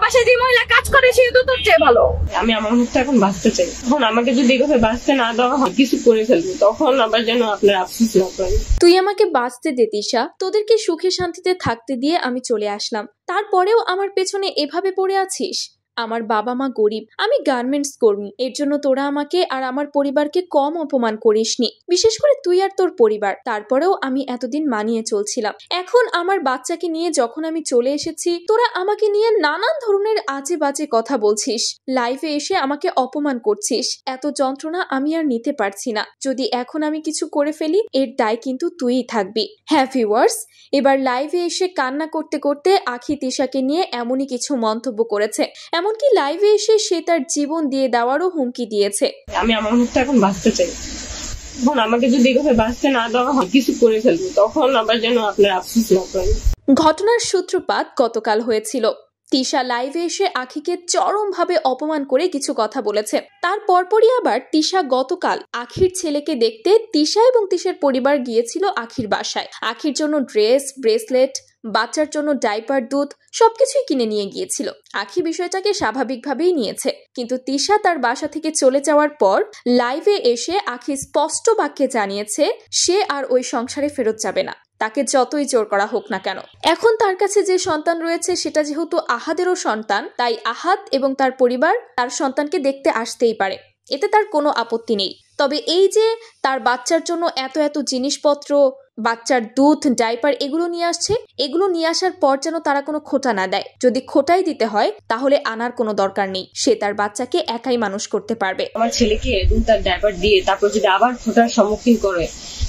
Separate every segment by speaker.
Speaker 1: বাসায় যে মহিলা কাজ করে সে তো তোর চেয়ে ভালো।
Speaker 2: আমি আমার মুখটা এখন বাঁচতে চাই। এখন আমাকে যদি এভাবে বাঁচতে না দেওয়া হয়, কিছু করে ফেলবো, তখন আবার যেন আপনার আফসোস না করেন।
Speaker 3: তুই আমাকে বাঁচতে দে তিশা, তোদেরকে সুখে শান্তিতে থাকতে দিয়ে আমি চলে আসলাম, তারপরেও আমার পেছনে এভাবে পড়ে আছিস। আমার বাবা মা গরিব, আমি গার্মেন্টস কর্মী, এর জন্য তোরা আমাকে আর আমার পরিবারকে কম অপমান করিসনি, বিশেষ করে তুই আর তোর পরিবার। তারপরেও আমি এতদিন মানিয়ে চলছিলাম। এখন আমার বাচ্চাকে নিয়ে যখন আমি চলে এসেছি, তোরা আমাকে নিয়ে নানান ধরনের আজে বাজে কথা বলছিস, লাইভে এসে আমাকে অপমান করছিস। এত যন্ত্রণা আমি আর নিতে পারছি না। যদি এখন আমি কিছু করে ফেলি, এর দায় কিন্তু তুইই থাকবি। হ্যাঁ ভিউয়ার্স, এবার লাইভে এসে কান্না করতে করতে আখি তিশাকে নিয়ে এমনই কিছু মন্তব্য করেছে। এমনকি লাইভে এসে সে তার জীবন দিয়ে দেওয়ারও হুমকি দিয়েছে।
Speaker 2: আমি আমার মুখটা এখন বাঁচতে চাই। এখন আমাকে যদি এভাবে বাঁচতে না দেওয়া হয়, কিছু করে ফেলবো, তখন আবার যেন আপনার আফসোস না করেন।
Speaker 3: ঘটনার সূত্রপাত গতকাল হয়েছিল। তিশা লাইভে এসে আখিকে চরমভাবে অপমান করে কিছু কথা বলেছে। তার পরপরই আবার তিশা গতকাল আখির ছেলেকে দেখতে তিশা এবং তিশার পরিবার গিয়েছিল আখির বাসায়। আখির জন্য ড্রেস, ব্রেসলেট, বাচ্চার জন্য ডাইপার, দুধ সবকিছুই কিনে নিয়ে গিয়েছিল। আখি বিষয়টাকে স্বাভাবিকভাবেই নিয়েছে, কিন্তু তিশা তার বাসা থেকে চলে যাওয়ার পর লাইভে এসে আখি স্পষ্ট বাক্যে জানিয়েছে সে আর ওই সংসারে ফেরত যাবে না, তাকে যতই জোর করা হোক না কেন। এখন তার কাছে যে সন্তান রয়েছে সেটা যেহেতু আহাদেরও সন্তান, তাই আহাদ এবং তার পরিবার তার সন্তানকে দেখতে আসতেই পারে, এতে তার কোনো আপত্তি নেই। তবে এই যে তার বাচ্চার জন্য এত এত জিনিসপত্র, বাচ্চার দুধ, ডাইপার এগুলো নিয়ে আসছে, এগুলো নিয়ে আসার পর যেন তারা কোনো খোটা না দেয়। যদি খোটাই দিতে হয় তাহলে আনার কোনো দরকার নেই, সে তার বাচ্চাকে একাই মানুষ করতে পারবে।
Speaker 2: আমার ছেলেকে দুধ আর ডাইপার দিয়ে তারপর যদি আবার খোটার সম্মুখীন করে,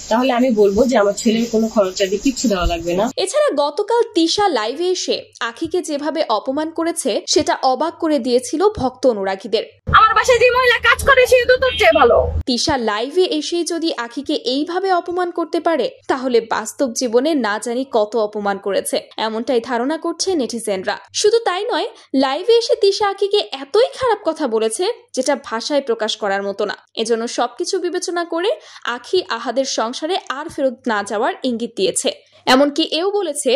Speaker 2: তাহলে আমি বলবো যে আমার ছেলের কোনো খরচা দিয়ে কিচ্ছু দেওয়া লাগবে না।
Speaker 3: এছাড়া গতকাল তিশা লাইভে এসে আখিকে যেভাবে অপমান করেছে সেটা অবাক করে দিয়েছিল ভক্ত অনুরাগীদের।
Speaker 1: আমার বাসায় যে মহিলা কাজ করে সে তো তোর চেয়ে ভালো।
Speaker 3: তিশা লাইভে এসেই যদি আখিকে এইভাবে অপমান করতে পারে, তাহলে বাস্তব জীবনে না জানি কত অপমান করেছে, এমনটাই ধারণা করছে নেটিজেনরা। শুধু তাই নয়, লাইভে এসে তিশা আখিকে এতই খারাপ কথা বলেছে যেটা ভাষায় প্রকাশ করার মতো না। এজন্য সবকিছু বিবেচনা করে আখি আহাদের সংসারে আর ফেরত না যাওয়ার ইঙ্গিত দিয়েছে। এমনকি এও বলেছে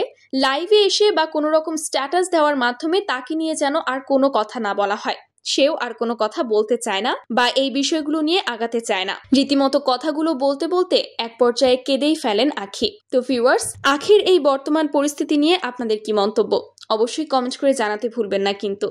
Speaker 3: লাইভে এসে বা কোনো রকম স্ট্যাটাস দেওয়ার মাধ্যমে তাকে নিয়ে যেন আর কোনো কথা না বলা হয়। সেও আর কোনো কথা বলতে চায় না বা এই বিষয়গুলো নিয়ে আগাতে চায় না। রীতিমতো কথাগুলো বলতে বলতে এক পর্যায়ে কেঁদেই ফেলেন আখি। তো ভিউয়ার্স, আখির এই বর্তমান পরিস্থিতি নিয়ে আপনাদের কি মন্তব্য অবশ্যই কমেন্ট করে জানাতে ভুলবেন না কিন্তু।